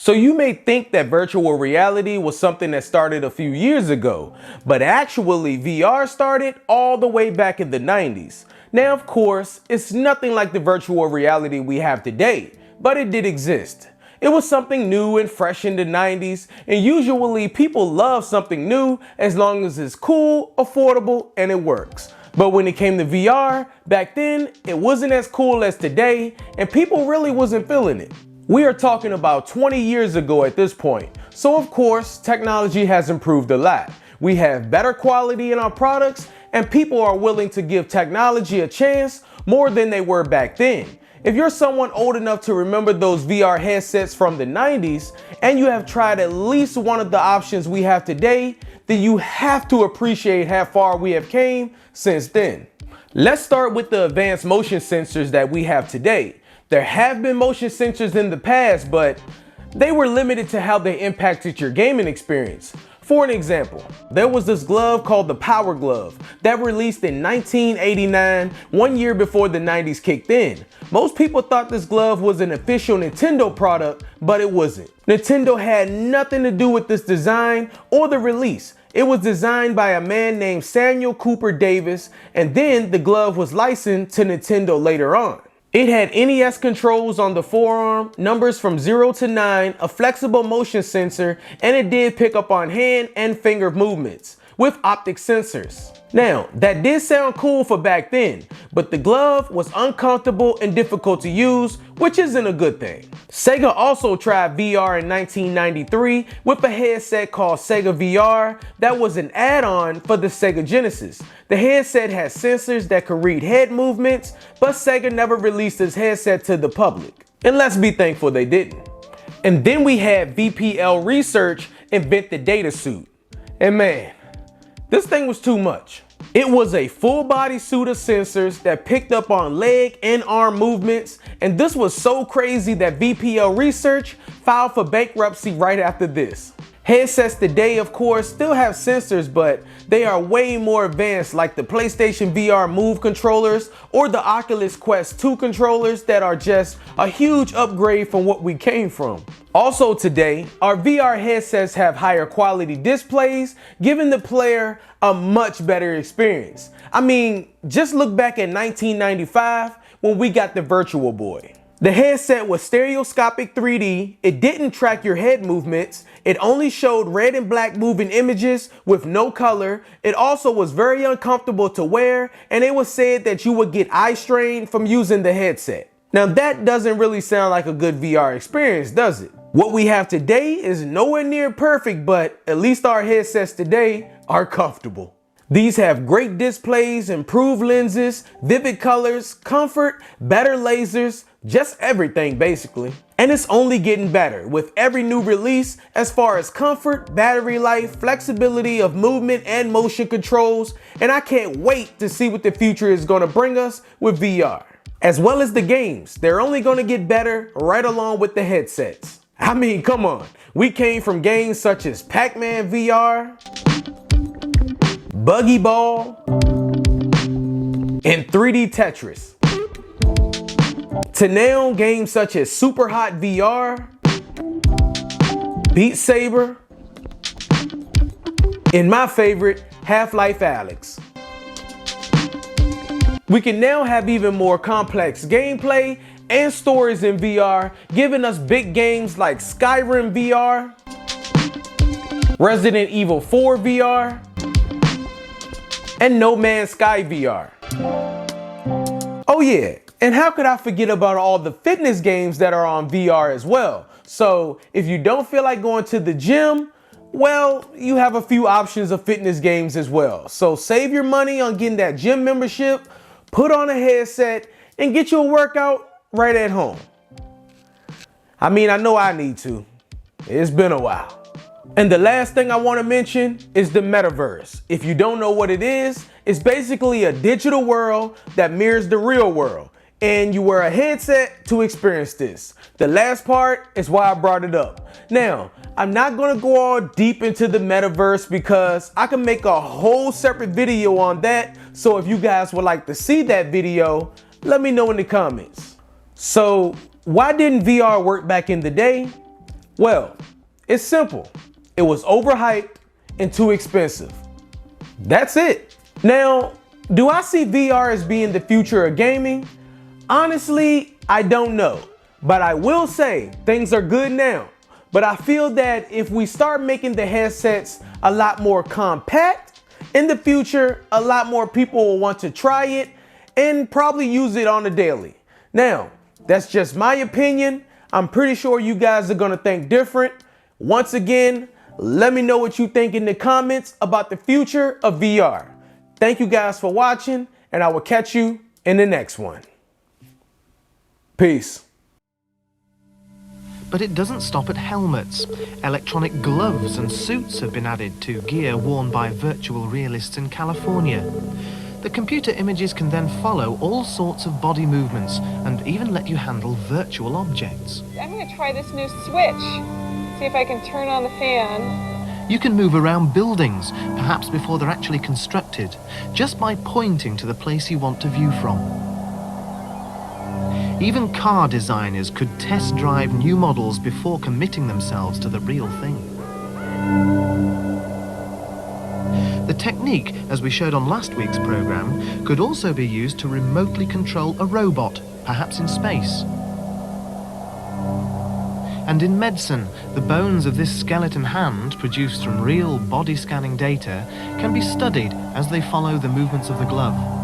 So you may think that virtual reality was something that started a few years ago, but actually VR started all the way back in the 90s. Now, of course, it's nothing like the virtual reality we have today, but it did exist. It was something new and fresh in the 90s, and usually people love something new as long as it's cool, affordable, and it works. But when it came to VR, back then, it wasn't as cool as today, and people really wasn't feeling it. We are talking about 20 years ago at this point, so of course, technology has improved a lot. We have better quality in our products, and people are willing to give technology a chance more than they were back then. If you're someone old enough to remember those VR headsets from the 90s, and you have tried at least one of the options we have today, then you have to appreciate how far we have came since then. Let's start with the advanced motion sensors that we have today. There have been motion sensors in the past, but they were limited to how they impacted your gaming experience. For an example, there was this glove called the Power Glove that released in 1989, 1 year before the 90s kicked in. Most people thought this glove was an official Nintendo product, but it wasn't. Nintendo had nothing to do with this design or the release. It was designed by a man named Samuel Cooper Davis, and then the glove was licensed to Nintendo later on. It had NES controls on the forearm, numbers from 0 to 9, a flexible motion sensor, and it did pick up on hand and finger movements with optic sensors. Now, that did sound cool for back then, but the glove was uncomfortable and difficult to use, which isn't a good thing. Sega also tried VR in 1993 with a headset called Sega VR that was an add-on for the Sega Genesis. The headset had sensors that could read head movements, but Sega never released this headset to the public. And let's be thankful they didn't. And then we had VPL Research invent the data suit. And man, this thing was too much. It was a full body suit of sensors that picked up on leg and arm movements, and this was so crazy that VPL Research filed for bankruptcy right after this. Headsets today, of course, still have sensors, but they are way more advanced, like the PlayStation VR Move controllers or the Oculus Quest 2 controllers that are just a huge upgrade from what we came from. Also today, our VR headsets have higher quality displays, giving the player a much better experience. I mean, just look back at 1995 when we got the Virtual Boy. The headset was stereoscopic 3D, it didn't track your head movements, it only showed red and black moving images with no color, it also was very uncomfortable to wear, and it was said that you would get eye strain from using the headset. Now that doesn't really sound like a good VR experience, does it? What we have today is nowhere near perfect, but at least our headsets today are comfortable. These have great displays, improved lenses, vivid colors, comfort, better lasers, just everything basically. And it's only getting better with every new release as far as comfort, battery life, flexibility of movement and motion controls, and I can't wait to see what the future is going to bring us with VR. As well as the games, they're only going to get better right along with the headsets. I mean, come on, we came from games such as Pac-Man VR, Buggy Ball, and 3D Tetris, to now games such as Super Hot VR, Beat Saber, and my favorite, Half-Life Alyx. We can now have even more complex gameplay and stories in VR, giving us big games like Skyrim VR, Resident Evil 4 VR, and No Man's Sky VR. Oh yeah, and how could I forget about all the fitness games that are on VR as well? So if you don't feel like going to the gym, well, you have a few options of fitness games as well. So save your money on getting that gym membership, put on a headset, and get your workout right at home. I mean, I know I need to. It's been a while. And the last thing I want to mention is the metaverse. If you don't know what it is, it's basically a digital world that mirrors the real world, and you wear a headset to experience this. The last part is why I brought it up. Now, I'm not going to go all deep into the metaverse because I can make a whole separate video on that. So if you guys would like to see that video, let me know in the comments. So why didn't VR work back in the day? Well, it's simple. It was overhyped and too expensive. That's it. Now, do I see VR as being the future of gaming? Honestly, I don't know. But I will say things are good now. But I feel that if we start making the headsets a lot more compact, in the future, a lot more people will want to try it and probably use it on a daily. Now, that's just my opinion. I'm pretty sure you guys are gonna think different. Once again, let me know what you think in the comments about the future of VR. Thank you guys for watching, and I will catch you in the next one. Peace. But it doesn't stop at helmets. Electronic gloves and suits have been added to gear worn by virtual realists in California. The computer images can then follow all sorts of body movements and even let you handle virtual objects. I'm going to try this new switch. See if I can turn on the fan. You can move around buildings, perhaps before they're actually constructed, just by pointing to the place you want to view from. Even car designers could test drive new models before committing themselves to the real thing. The technique, as we showed on last week's program, could also be used to remotely control a robot, perhaps in space. And in medicine, the bones of this skeleton hand, produced from real body scanning data, can be studied as they follow the movements of the glove.